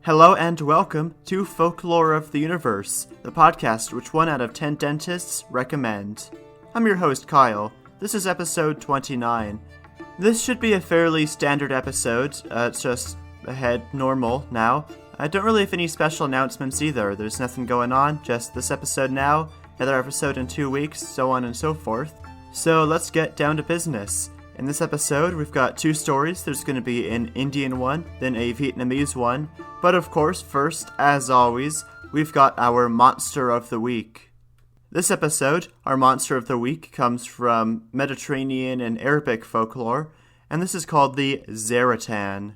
Hello and welcome to Folklore of the Universe, the podcast which 1 out of 10 dentists recommend. I'm your host, Kyle. This is episode 29. This should be a fairly standard episode. It's just ahead normal now. I don't really have any special announcements either. There's nothing going on, just this episode now, another episode in 2 weeks, so on and so forth. So let's get down to business. In this episode, we've got 2 stories. There's going to be an Indian one, then a Vietnamese one. But of course, first, as always, we've got our Monster of the Week. This episode, our Monster of the Week comes from Mediterranean and Arabic folklore, and this is called the Zaratan.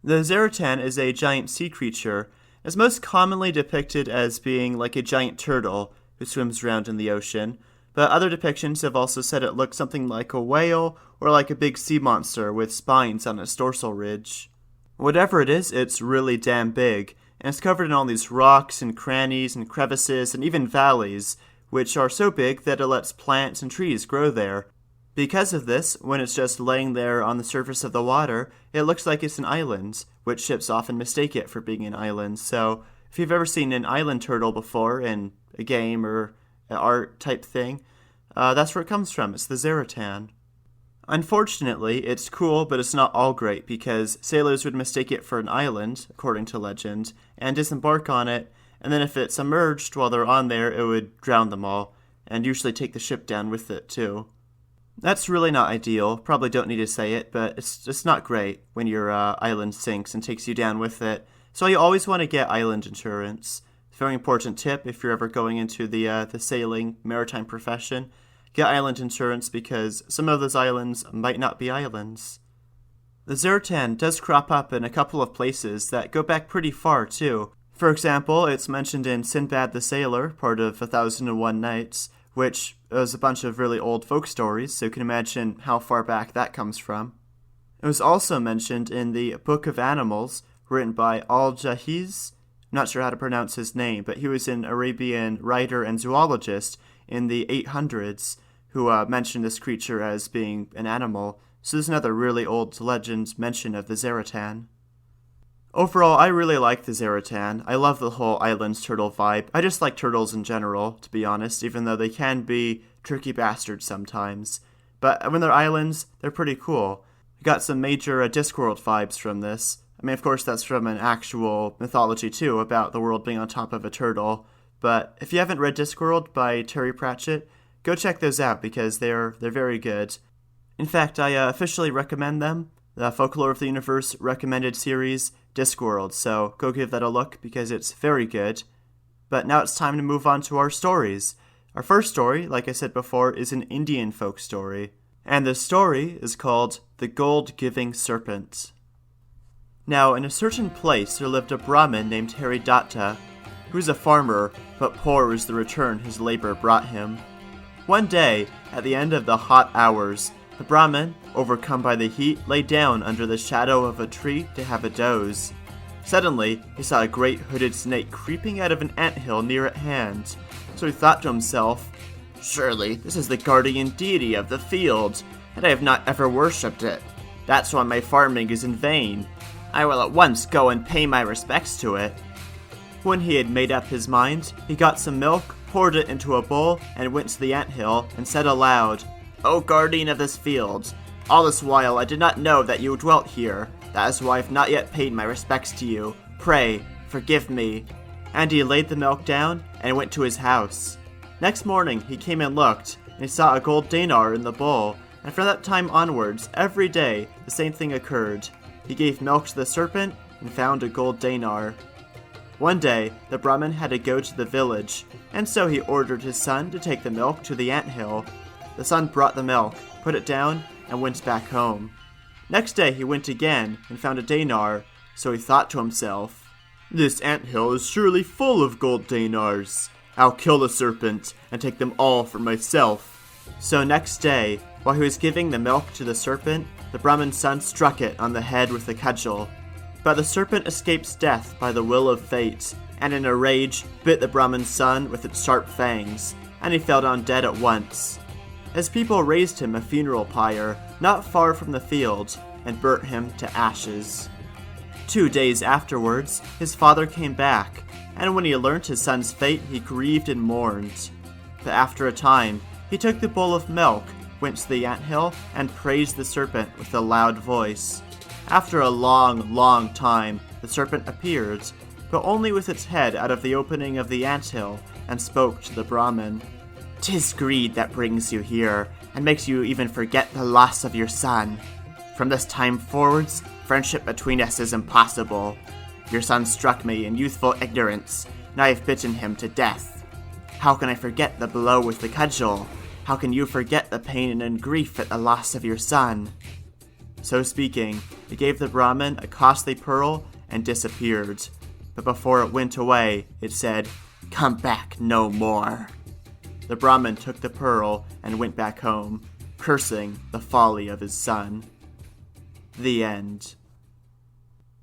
The Zaratan is a giant sea creature, is most commonly depicted as being like a giant turtle who swims around in the ocean. But other depictions have also said it looks something like a whale or like a big sea monster with spines on its dorsal ridge. Whatever it is, it's really damn big, and it's covered in all these rocks and crannies and crevices and even valleys, which are so big that it lets plants and trees grow there. Because of this, when it's just laying there on the surface of the water, it looks like it's an island, which ships often mistake it for being an island. So if you've ever seen an island turtle before in a game or art type thing, that's where it comes from. It's the Zaratan. Unfortunately, it's cool, but it's not all great, because sailors would mistake it for an island, according to legend, and disembark on it, and then if it submerged while they're on there, it would drown them all, and usually take the ship down with it, too. That's really not ideal. Probably don't need to say it, but it's not great when your island sinks and takes you down with it. So you always want to get island insurance. It's a very important tip if you're ever going into the sailing maritime profession. Get island insurance because some of those islands might not be islands. The Zaratan does crop up in a couple of places that go back pretty far too. For example, it's mentioned in Sinbad the Sailor, part of 1001 Nights, which is a bunch of really old folk stories, so you can imagine how far back that comes from. It was also mentioned in the Book of Animals, written by Al-Jahiz. I'm not sure how to pronounce his name, but he was an Arabian writer and zoologist in the 800s who mentioned this creature as being an animal. So there's another really old legend mention of the Zaratan. Overall, I really like the Zaratan. I love the whole island turtle vibe. I just like turtles in general, to be honest, even though they can be tricky bastards sometimes. But when they're islands, they're pretty cool. We got some major Discworld vibes from this. I mean, of course, that's from an actual mythology, too, about the world being on top of a turtle. But if you haven't read Discworld by Terry Pratchett, go check those out, because they're very good. In fact, I officially recommend them. The Folklore of the Universe recommended series, Discworld, so go give that a look, because it's very good. But now it's time to move on to our stories. Our first story, like I said before, is an Indian folk story. And the story is called The Gold-Giving Serpent. Now, in a certain place, there lived a Brahmin named Haridatta, who was a farmer, but poor was the return his labor brought him. One day, at the end of the hot hours, the Brahmin, overcome by the heat, lay down under the shadow of a tree to have a doze. Suddenly, he saw a great hooded snake creeping out of an anthill near at hand. So he thought to himself, "Surely this is the guardian deity of the field, and I have not ever worshipped it. That's why my farming is in vain. I will at once go and pay my respects to it." When he had made up his mind, he got some milk, poured it into a bowl, and went to the anthill and said aloud, "O guardian of this field, all this while I did not know that you dwelt here. That is why I have not yet paid my respects to you. Pray, forgive me." And he laid the milk down and went to his house. Next morning he came and looked, and he saw a gold dinar in the bowl, and from that time onwards, every day, the same thing occurred. He gave milk to the serpent and found a gold dinar. One day, the Brahmin had to go to the village, and so he ordered his son to take the milk to the anthill. The son brought the milk, put it down, and went back home. Next day he went again and found a dinar, so he thought to himself, "This anthill is surely full of gold dinars. I'll kill the serpent and take them all for myself." So next day, while he was giving the milk to the serpent, the Brahmin's son struck it on the head with a cudgel. But the serpent escapes death by the will of fate, and in a rage bit the Brahmin's son with its sharp fangs, and he fell down dead at once. His people raised him a funeral pyre not far from the field, and burnt him to ashes. 2 days afterwards, his father came back, and when he learnt his son's fate, he grieved and mourned. But after a time, he took the bowl of milk, went to the anthill, and praised the serpent with a loud voice. After a long, long time, the serpent appeared, but only with its head out of the opening of the anthill, and spoke to the Brahmin. "'Tis greed that brings you here, and makes you even forget the loss of your son. From this time forwards, friendship between us is impossible. Your son struck me in youthful ignorance, and I have bitten him to death. How can I forget the blow with the cudgel? How can you forget the pain and grief at the loss of your son?" So speaking, he gave the Brahmin a costly pearl and disappeared. But before it went away, it said, "Come back no more." The Brahmin took the pearl and went back home, cursing the folly of his son. The end.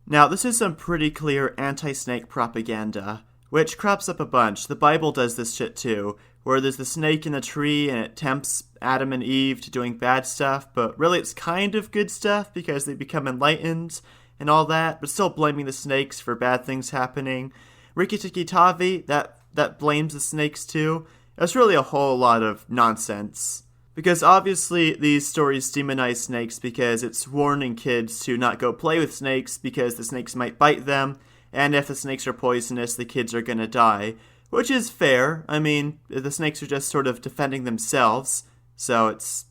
Now, this is some pretty clear anti-snake propaganda, which crops up a bunch. The Bible does this shit too, where there's the snake in the tree and it tempts Adam and Eve to doing bad stuff, but really it's kind of good stuff because they become enlightened and all that, but still blaming the snakes for bad things happening. Rikki Tikki Tavi, that blames the snakes too. It's really a whole lot of nonsense. Because obviously these stories demonize snakes because it's warning kids to not go play with snakes because the snakes might bite them, and if the snakes are poisonous, the kids are gonna die. Which is fair. I mean, the snakes are just sort of defending themselves, so it's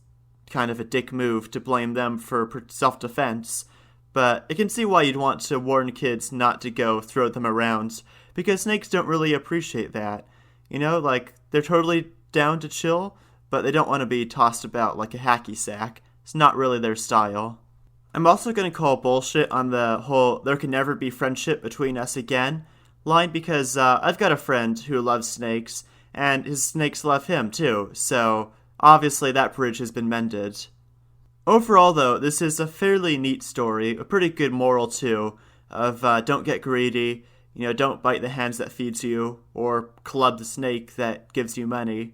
kind of a dick move to blame them for self-defense. But I can see why you'd want to warn kids not to go throw them around, because snakes don't really appreciate that. You know, like, they're totally down to chill, but they don't want to be tossed about like a hacky sack. It's not really their style. I'm also going to call bullshit on the whole "there can never be friendship between us again" line, because I've got a friend who loves snakes, and his snakes love him too, so obviously that bridge has been mended. Overall though, this is a fairly neat story, a pretty good moral too, of don't get greedy, don't bite the hands that feeds you, or club the snake that gives you money.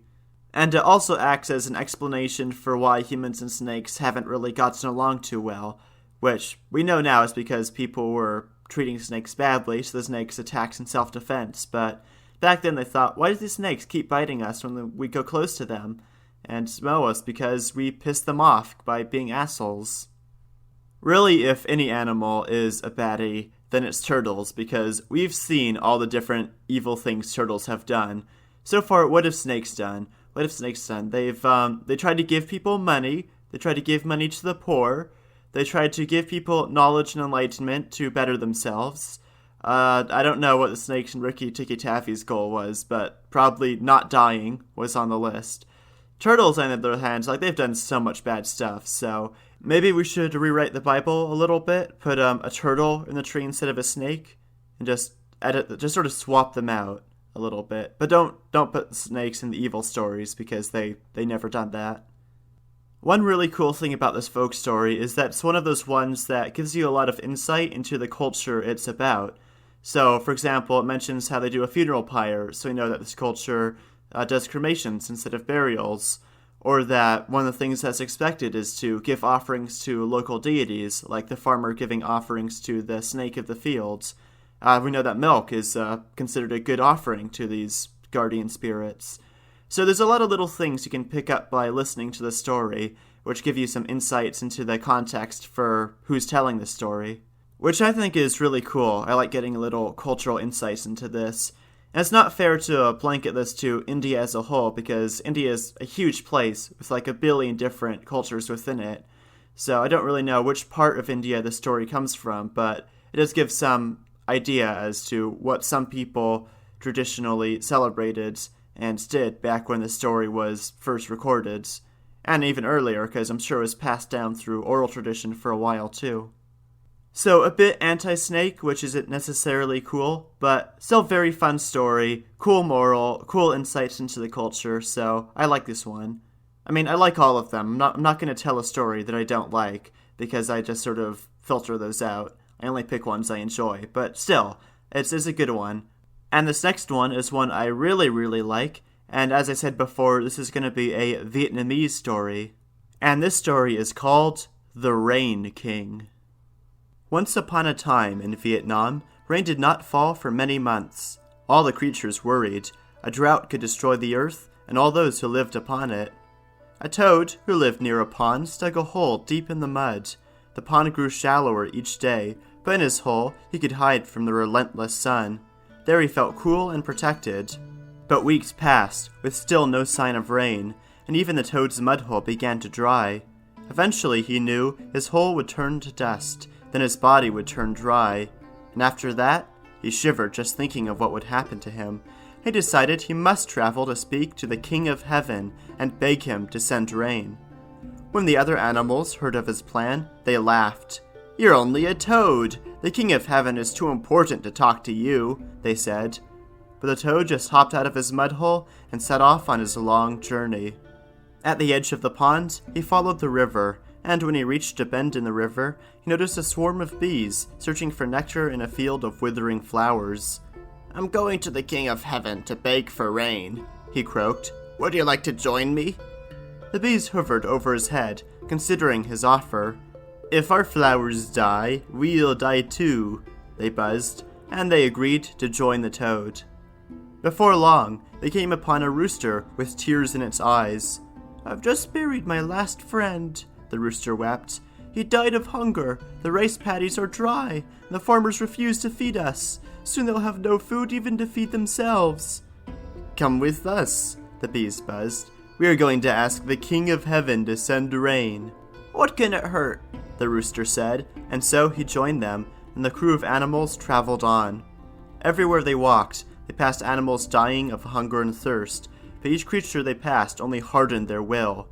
And it also acts as an explanation for why humans and snakes haven't really gotten along too well, which we know now is because people were treating snakes badly, so the snakes attacked in self-defense, but back then they thought, why do these snakes keep biting us when we go close to them and smell us? Because we piss them off by being assholes. Really, if any animal is a baddie, then it's turtles, because we've seen all the different evil things turtles have done. So far, what have snakes done? They tried to give people money. They tried to give money to the poor. They tried to give people knowledge and enlightenment to better themselves. I don't know what the snakes and Rikki Tikki Tavi's goal was, but probably not dying was on the list. Turtles, on the other hand, they've done so much bad stuff, so maybe we should rewrite the Bible a little bit, put a turtle in the tree instead of a snake, and just sort of swap them out a little bit. But don't put snakes in the evil stories, because they never done that. One really cool thing about this folk story is that it's one of those ones that gives you a lot of insight into the culture it's about. So, for example, it mentions how they do a funeral pyre, so we know that this culture does cremations instead of burials, or that one of the things that's expected is to give offerings to local deities, like the farmer giving offerings to the snake of the fields. We know that milk is considered a good offering to these guardian spirits. So there's a lot of little things you can pick up by listening to the story, which give you some insights into the context for who's telling the story, which I think is really cool. I like getting little cultural insights into this. And it's not fair to blanket this to India as a whole, because India is a huge place with like 1 billion different cultures within it. So I don't really know which part of India the story comes from, but it does give some idea as to what some people traditionally celebrated and did back when the story was first recorded, and even earlier, because I'm sure it was passed down through oral tradition for a while too. So a bit anti-snake, which isn't necessarily cool, but still very fun story, cool moral, cool insights into the culture, so I like this one. I mean, I like all of them. I'm not going to tell a story that I don't like, because I just sort of filter those out. I only pick ones I enjoy, but still, it's a good one. And this next one is one I really, really like, and as I said before, this is going to be a Vietnamese story. And this story is called The Rain King. Once upon a time in Vietnam, rain did not fall for many months. All the creatures worried. A drought could destroy the earth and all those who lived upon it. A toad, who lived near a pond, dug a hole deep in the mud. The pond grew shallower each day, but in his hole he could hide from the relentless sun. There he felt cool and protected. But weeks passed, with still no sign of rain, and even the toad's mud hole began to dry. Eventually, he knew, his hole would turn to dust, then his body would turn dry. And after that, he shivered just thinking of what would happen to him. He decided he must travel to speak to the King of Heaven and beg him to send rain. When the other animals heard of his plan, they laughed. "You're only a toad. The King of Heaven is too important to talk to you," they said. But the toad just hopped out of his mud hole and set off on his long journey. At the edge of the pond, he followed the river, and when he reached a bend in the river, he noticed a swarm of bees searching for nectar in a field of withering flowers. "I'm going to the King of Heaven to beg for rain," he croaked. "Would you like to join me?" The bees hovered over his head, considering his offer. "If our flowers die, we'll die too," they buzzed, and they agreed to join the toad. Before long, they came upon a rooster with tears in its eyes. "I've just buried my last friend," the rooster wept. "He died of hunger, the rice paddies are dry, and the farmers refuse to feed us. Soon they'll have no food even to feed themselves." "Come with us," the bees buzzed. "We are going to ask the King of Heaven to send rain." "What can it hurt?" the rooster said, and so he joined them, and the crew of animals traveled on. Everywhere they walked, they passed animals dying of hunger and thirst, but each creature they passed only hardened their will.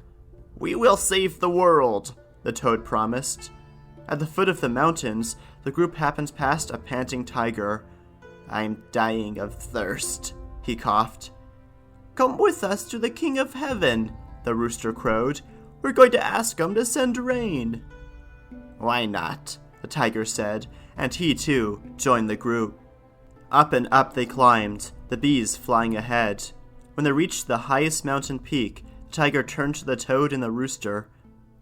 "We will save the world," the toad promised. At the foot of the mountains, the group happened past a panting tiger. "I'm dying of thirst," he coughed. "Come with us to the King of Heaven," the rooster crowed. "We're going to ask him to send rain." "Why not?" the tiger said, and he, too, joined the group. Up and up they climbed, the bees flying ahead. When they reached the highest mountain peak, the tiger turned to the toad and the rooster.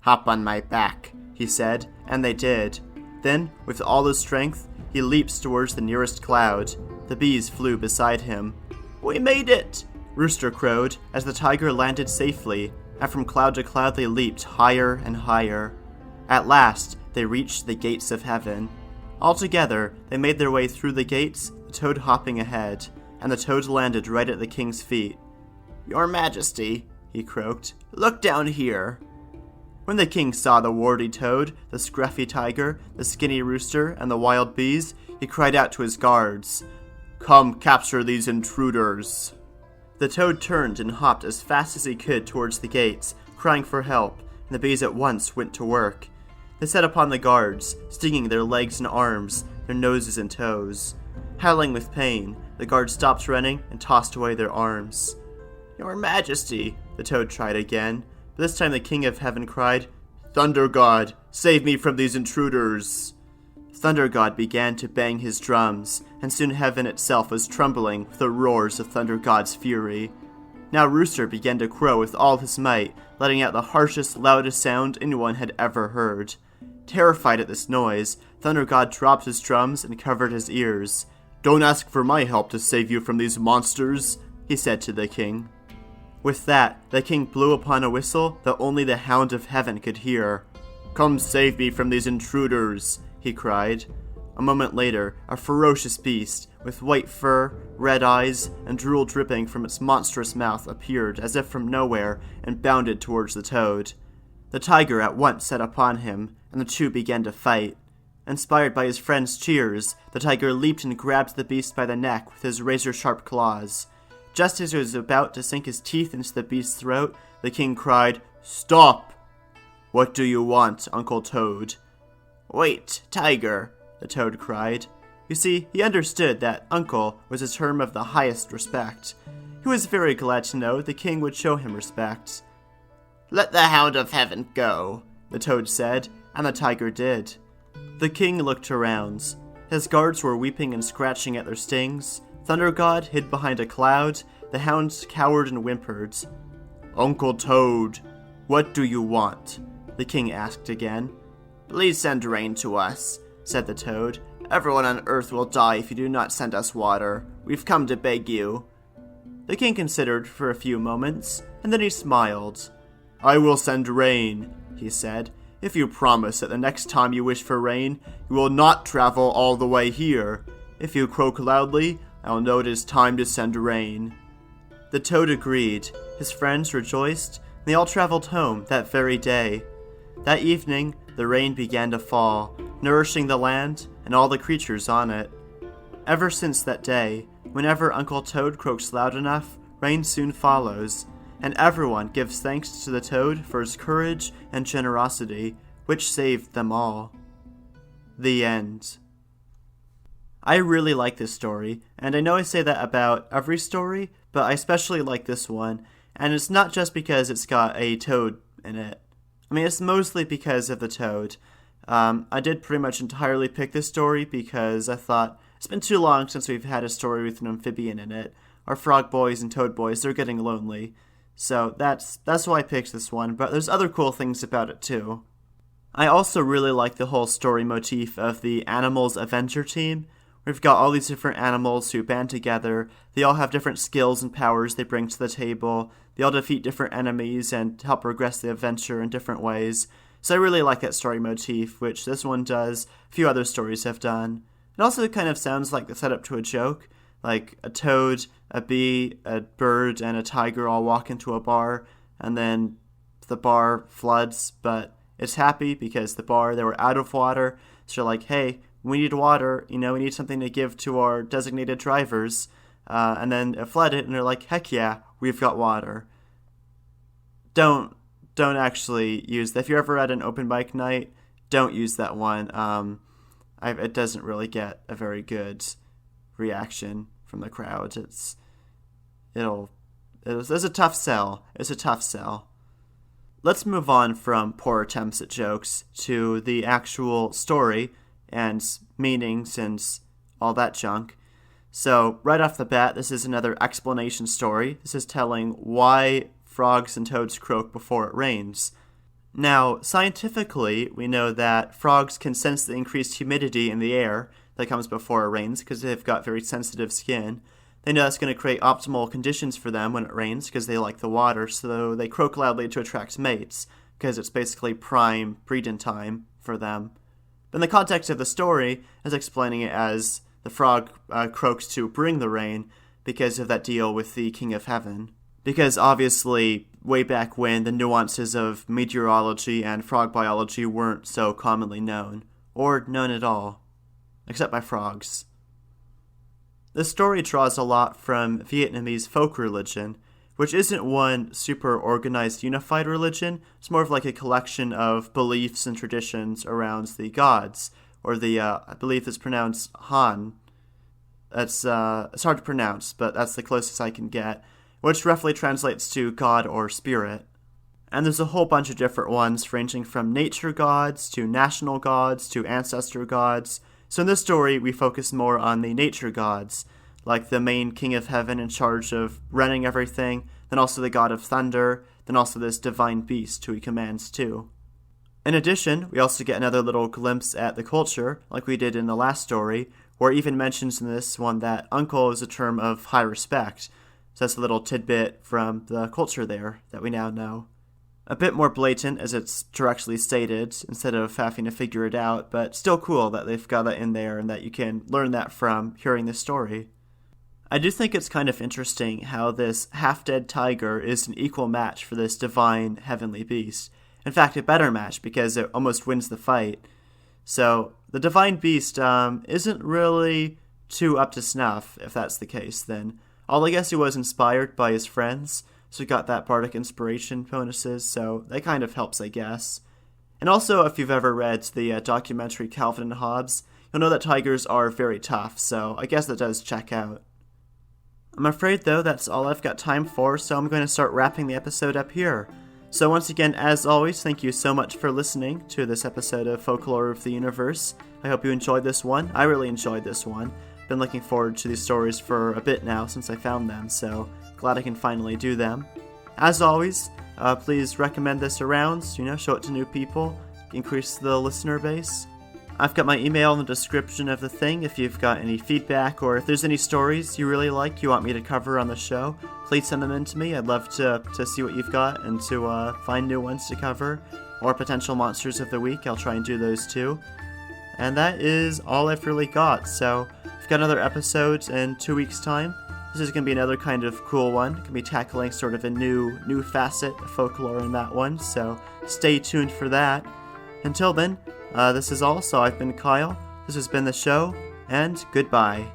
"Hop on my back," he said, and they did. Then, with all his strength, he leaped towards the nearest cloud. The bees flew beside him. "We made it!" Rooster crowed as the tiger landed safely, and from cloud to cloud they leaped higher and higher. At last, they reached the gates of heaven. All together, they made their way through the gates, the toad hopping ahead, and the toad landed right at the king's feet. "Your Majesty," he croaked, "look down here." When the king saw the warty toad, the scruffy tiger, the skinny rooster, and the wild bees, he cried out to his guards, "Come capture these intruders." The toad turned and hopped as fast as he could towards the gates, crying for help, and the bees at once went to work. They set upon the guards, stinging their legs and arms, their noses and toes. Howling with pain, the guards stopped running and tossed away their arms. "Your Majesty," the toad tried again, but this time the King of Heaven cried, "Thunder God, save me from these intruders!" Thunder God began to bang his drums, and soon heaven itself was trembling with the roars of Thunder God's fury. Now Rooster began to crow with all his might, letting out the harshest, loudest sound anyone had ever heard. Terrified at this noise, Thunder God dropped his drums and covered his ears. "Don't ask for my help to save you from these monsters," he said to the king. With that, the king blew upon a whistle that only the Hound of Heaven could hear. "Come save me from these intruders," he cried. A moment later, a ferocious beast, with white fur, red eyes, and drool dripping from its monstrous mouth appeared as if from nowhere and bounded towards the toad. The tiger at once set upon him, and the two began to fight. Inspired by his friend's cheers, the tiger leaped and grabbed the beast by the neck with his razor-sharp claws. Just as he was about to sink his teeth into the beast's throat, the king cried, "Stop!" "What do you want, Uncle Toad?" "Wait, tiger," the toad cried. You see, he understood that uncle was a term of the highest respect. He was very glad to know the king would show him respect. "Let the Hound of Heaven go," the toad said, and the tiger did. The king looked around. His guards were weeping and scratching at their stings. Thunder God hid behind a cloud. The hounds cowered and whimpered. "Uncle Toad, what do you want?" the king asked again. "Please send rain to us. said the toad. "Everyone on Earth will die if you do not send us water. We've come to beg you." The king considered for a few moments, and then he smiled. "I will send rain," he said, "if you promise that the next time you wish for rain, you will not travel all the way here. If you croak loudly, I will know it is time to send rain." The toad agreed. His friends rejoiced, and they all traveled home that very day. That evening, the rain began to fall, nourishing the land and all the creatures on it. Ever since that day, whenever Uncle Toad croaks loud enough, rain soon follows, and everyone gives thanks to the toad for his courage and generosity, which saved them all. The end. I really like this story, and I know I say that about every story, but I especially like this one, and it's not just because it's got a toad in it. I mean, it's mostly because of the toad. I did pretty much entirely pick this story because I thought, it's been too long since we've had a story with an amphibian in it. Our frog boys and toad boys, they're getting lonely. So that's why I picked this one, but there's other cool things about it too. I also really like the whole story motif of the Animals Avenger team. We've got all these different animals who band together. They all have different skills and powers they bring to the table. They all defeat different enemies and help progress the adventure in different ways. So I really like that story motif, which this one does. A few other stories have done. It also kind of sounds like the setup to a joke. Like a toad, a bee, a bird, and a tiger all walk into a bar, and then the bar floods, but it's happy because the bar, they were out of water. So they're like, hey, we need water, we need something to give to our designated drivers. And then it flooded, and they're like, heck yeah, we've got water. Don't actually use that. If you're ever at an open mic night, don't use that one. It doesn't really get a very good reaction from the crowd. It's a tough sell. It's a tough sell. Let's move on from poor attempts at jokes to the actual story and meanings and all that junk. So, right off the bat, this is another explanation story. This is telling why frogs and toads croak before it rains. Now, scientifically, we know that frogs can sense the increased humidity in the air that comes before it rains because they've got very sensitive skin. They know that's going to create optimal conditions for them when it rains because they like the water, so they croak loudly to attract mates because it's basically prime breeding time for them. But in the context of the story, is explaining it as the frog croaks to bring the rain because of that deal with the King of Heaven. Because obviously, way back when, the nuances of meteorology and frog biology weren't so commonly known, or known at all, except by frogs. The story draws a lot from Vietnamese folk religion, which isn't one super organized, unified religion. It's more of like a collection of beliefs and traditions around the gods, or I believe it's pronounced Han. It's hard to pronounce, but that's the closest I can get, which roughly translates to God or Spirit. And there's a whole bunch of different ones, ranging from nature gods, to national gods, to ancestor gods. So in this story, we focus more on the nature gods, like the main King of Heaven in charge of running everything, then also the god of thunder, then also this divine beast who he commands too. In addition, we also get another little glimpse at the culture, like we did in the last story, where it even mentions in this one that uncle is a term of high respect. So that's a little tidbit from the culture there that we now know. A bit more blatant as it's directly stated, instead of having to figure it out, but still cool that they've got that in there and that you can learn that from hearing this story. I do think it's kind of interesting how this half-dead tiger is an equal match for this divine heavenly beast. In fact, a better match because it almost wins the fight. So, the divine beast isn't really too up to snuff, if that's the case then. I guess he was inspired by his friends, so he got that bardic inspiration bonuses, so that kind of helps, I guess. And also, if you've ever read the documentary Calvin and Hobbes, you'll know that tigers are very tough, so I guess that does check out. I'm afraid, though, that's all I've got time for, so I'm going to start wrapping the episode up here. So once again, as always, thank you so much for listening to this episode of Folklore of the Universe. I hope you enjoyed this one. I really enjoyed this one. Been looking forward to these stories for a bit now since I found them, so glad I can finally do them. As always, please recommend this around, show it to new people, increase the listener base. I've got my email in the description of the thing if you've got any feedback or if there's any stories you really like you want me to cover on the show. Please send them in to me. I'd love to see what you've got and to find new ones to cover or potential monsters of the week. I'll try and do those too. And that is all I've really got. So I've got another episode in 2 weeks' time. This is going to be another kind of cool one. Going to be tackling sort of a new facet of folklore in that one. So stay tuned for that. Until then, this is all. So I've been Kyle. This has been the show, and goodbye.